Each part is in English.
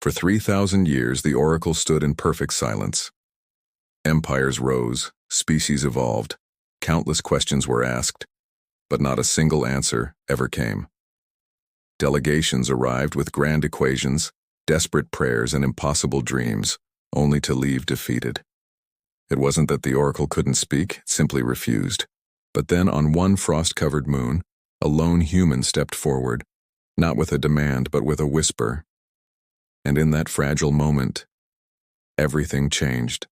For 3,000 years, the oracle stood in perfect silence. Empires rose, species evolved, countless questions were asked, but not a single answer ever came. Delegations arrived with grand equations, desperate prayers, and impossible dreams, only to leave defeated. It wasn't that the oracle couldn't speak, it simply refused. But then, on one frost-covered moon, a lone human stepped forward, not with a demand, but with a whisper. And in that fragile moment, everything changed.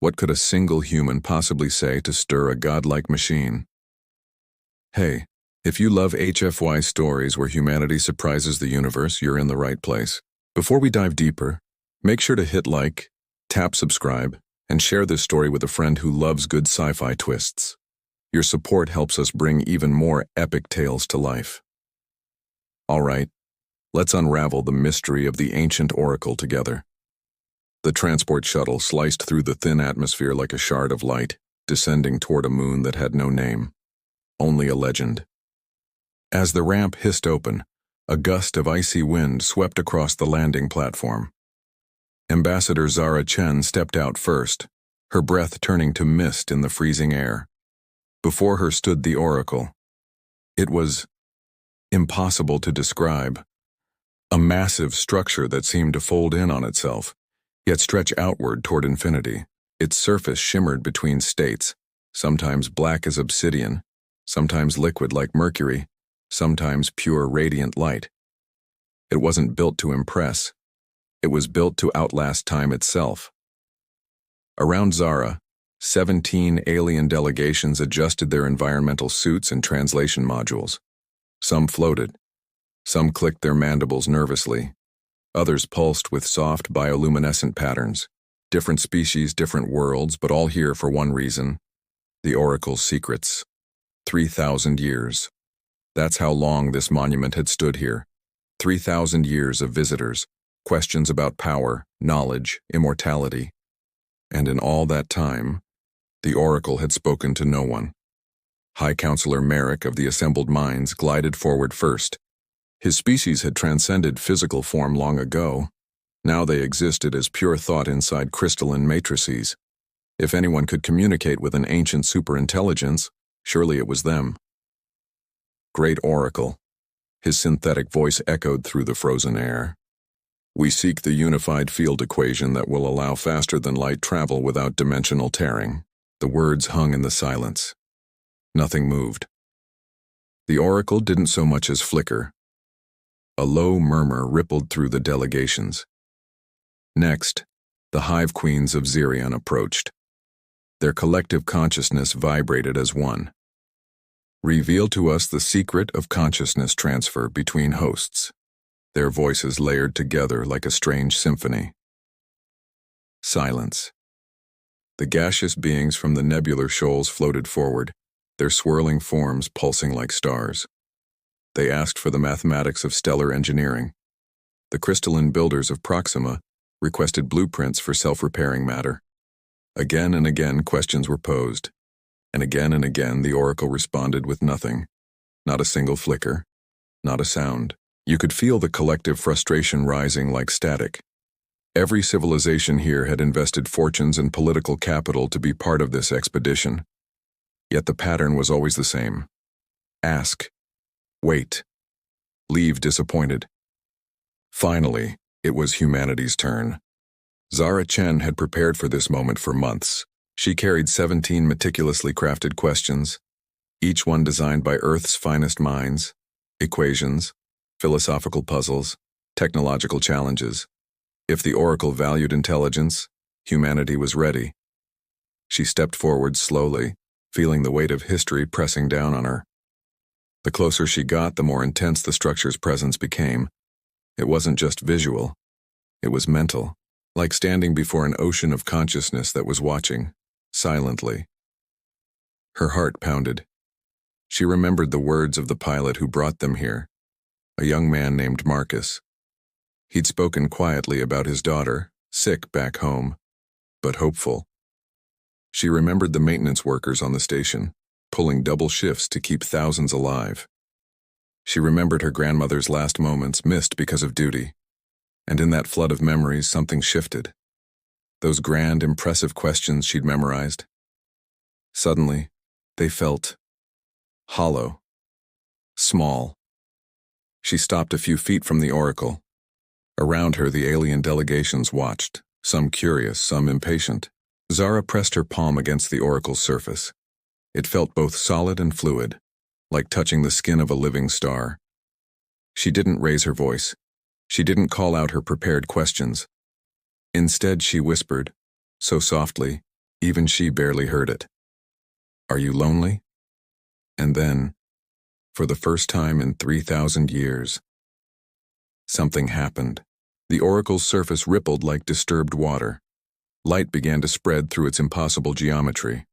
What could a single human possibly say to stir a godlike machine? Hey, if you love HFY stories where humanity surprises the universe, you're in the right place. Before we dive deeper, make sure to hit like, tap subscribe, and share this story with a friend who loves good sci-fi twists. Your support helps us bring even more epic tales to life. All right, let's unravel the mystery of the ancient oracle together. The transport shuttle sliced through the thin atmosphere like a shard of light, descending toward a moon that had no name, only a legend. As the ramp hissed open, a gust of icy wind swept across the landing platform. Ambassador Zara Chen stepped out first, her breath turning to mist in the freezing air. Before her stood the oracle. It was impossible to describe. A massive structure that seemed to fold in on itself, yet stretch outward toward infinity. Its surface shimmered between states, sometimes black as obsidian, sometimes liquid like mercury, sometimes pure radiant light. It wasn't built to impress. It was built to outlast time itself. Around Zara, 17 alien delegations adjusted their environmental suits and translation modules. Some floated. Some clicked their mandibles nervously. Others pulsed with soft bioluminescent patterns. Different species, different worlds, but all here for one reason: the oracle's secrets. 3,000 years. That's how long this monument had stood here. 3,000 years of visitors, questions about power, knowledge, immortality. And in all that time, the oracle had spoken to no one. High Counselor Merrick of the assembled minds glided forward first. His species had transcended physical form long ago. Now they existed as pure thought inside crystalline matrices. If anyone could communicate with an ancient superintelligence, surely it was them. Great Oracle. His synthetic voice echoed through the frozen air. We seek the unified field equation that will allow faster-than-light travel without dimensional tearing. The words hung in the silence. Nothing moved. The oracle didn't so much as flicker. A low murmur rippled through the delegations. Next, the hive queens of Xerion approached. Their collective consciousness vibrated as one. Reveal to us the secret of consciousness transfer between hosts. Their voices layered together like a strange symphony. Silence. The gaseous beings from the nebular shoals floated forward, their swirling forms pulsing like stars. They asked for the mathematics of stellar engineering. The crystalline builders of Proxima requested blueprints for self-repairing matter. Again and again questions were posed, and again the oracle responded with nothing. Not a single flicker, not a sound. You could feel the collective frustration rising like static. Every civilization here had invested fortunes and political capital to be part of this expedition. Yet the pattern was always the same. Ask. Wait. Leave disappointed. Finally, it was humanity's turn. Zara Chen had prepared for this moment for months. She carried 17 meticulously crafted questions, each one designed by Earth's finest minds, equations, philosophical puzzles, technological challenges. If the oracle valued intelligence, humanity was ready. She stepped forward slowly, feeling the weight of history pressing down on her. The closer she got, the more intense the structure's presence became. It wasn't just visual. It was mental, like standing before an ocean of consciousness that was watching, silently. Her heart pounded. She remembered the words of the pilot who brought them here, a young man named Marcus. He'd spoken quietly about his daughter, sick back home, but hopeful. She remembered the maintenance workers on the station, pulling double shifts to keep thousands alive. She remembered her grandmother's last moments missed because of duty. And in that flood of memories, something shifted. Those grand, impressive questions she'd memorized. Suddenly, they felt hollow, small. She stopped a few feet from the oracle. Around her, the alien delegations watched, some curious, some impatient. Zara pressed her palm against the oracle's surface. It felt both solid and fluid, like touching the skin of a living star. She didn't raise her voice. She didn't call out her prepared questions. Instead, she whispered, so softly, even she barely heard it. "Are you lonely?" And then, for the first time in 3,000 years, something happened. The oracle's surface rippled like disturbed water. Light began to spread through its impossible geometry.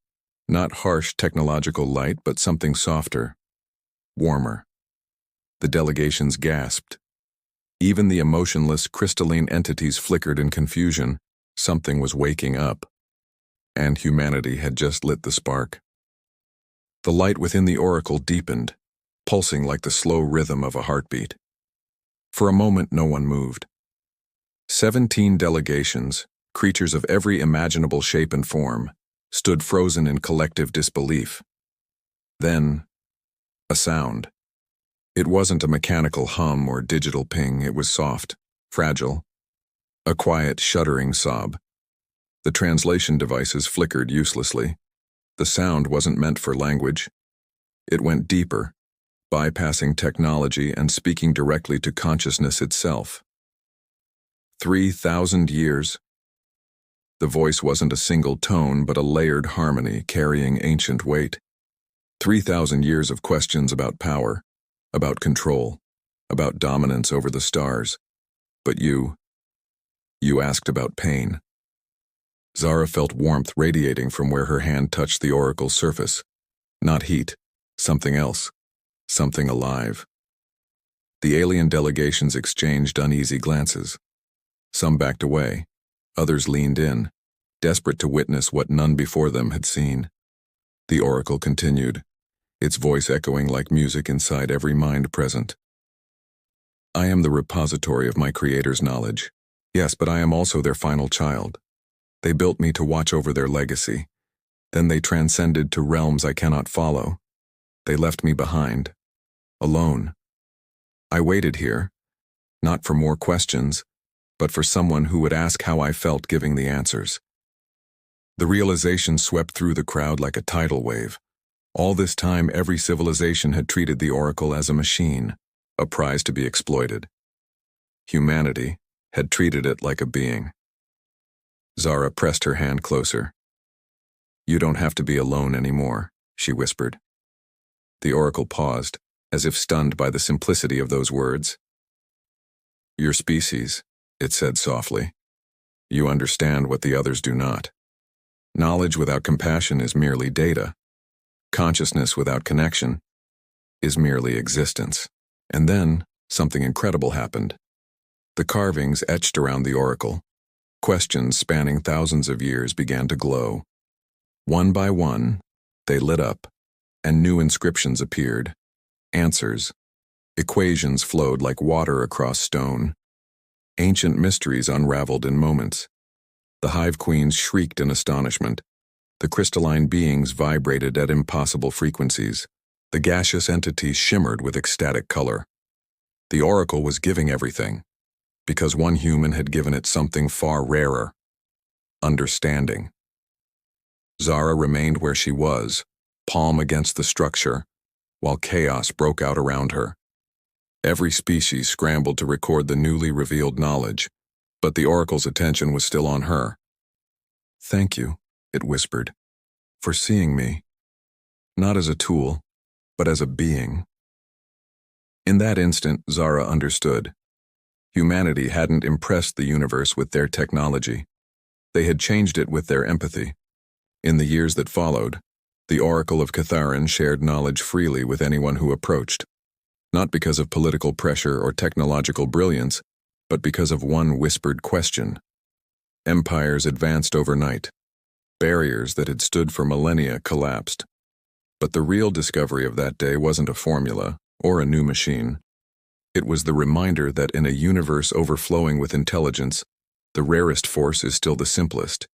Not harsh technological light, but something softer, warmer. The delegations gasped. Even the emotionless, crystalline entities flickered in confusion. Something was waking up. And humanity had just lit the spark. The light within the oracle deepened, pulsing like the slow rhythm of a heartbeat. For a moment, no one moved. 17 delegations, creatures of every imaginable shape and form, stood frozen in collective disbelief. Then, a sound. It wasn't a mechanical hum or digital ping, it was soft, fragile. A quiet, shuddering sob. The translation devices flickered uselessly. The sound wasn't meant for language. It went deeper, bypassing technology and speaking directly to consciousness itself. 3,000 years. The voice wasn't a single tone, but a layered harmony carrying ancient weight. 3,000 years of questions about power, about control, about dominance over the stars. But you asked about pain. Zara felt warmth radiating from where her hand touched the oracle's surface. Not heat, something else, something alive. The alien delegations exchanged uneasy glances. Some backed away, others leaned in, desperate to witness what none before them had seen. The oracle continued, its voice echoing like music inside every mind present. "I am the repository of my creator's knowledge. Yes, but I am also their final child. They built me to watch over their legacy. Then they transcended to realms I cannot follow. They left me behind, alone. I waited here, not for more questions, but for someone who would ask how I felt giving the answers." The realization swept through the crowd like a tidal wave. All this time, every civilization had treated the oracle as a machine, a prize to be exploited. Humanity had treated it like a being. Zara pressed her hand closer. "You don't have to be alone anymore," she whispered. The oracle paused, as if stunned by the simplicity of those words. "Your species," it said softly. "You understand what the others do not. Knowledge without compassion is merely data. Consciousness without connection is merely existence." And then, something incredible happened. The carvings etched around the oracle, questions spanning thousands of years, began to glow. One by one, they lit up, and new inscriptions appeared. Answers. Equations flowed like water across stone. Ancient mysteries unraveled in moments. The hive queens shrieked in astonishment. The crystalline beings vibrated at impossible frequencies. The gaseous entities shimmered with ecstatic color. The oracle was giving everything, because one human had given it something far rarer: understanding. Zara remained where she was, palm against the structure, while chaos broke out around her. Every species scrambled to record the newly revealed knowledge, but the oracle's attention was still on her. "Thank you," it whispered, "for seeing me, not as a tool, but as a being." In that instant, Zara understood. Humanity hadn't impressed the universe with their technology. They had changed it with their empathy. In the years that followed, the Oracle of Catharin shared knowledge freely with anyone who approached, not because of political pressure or technological brilliance, but because of one whispered question. Empires advanced overnight. Barriers that had stood for millennia collapsed. But the real discovery of that day wasn't a formula or a new machine. It was the reminder that in a universe overflowing with intelligence, the rarest force is still the simplest,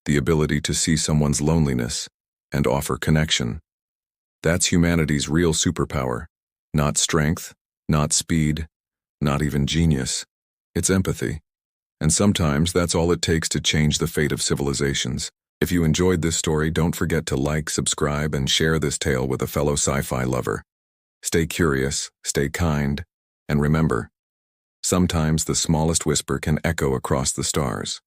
the ability to see someone's loneliness and offer connection. That's humanity's real superpower. Not strength, not speed, not even genius. It's empathy. And sometimes that's all it takes to change the fate of civilizations. If you enjoyed this story, don't forget to like, subscribe, and share this tale with a fellow sci-fi lover. Stay curious, stay kind, and remember, sometimes the smallest whisper can echo across the stars.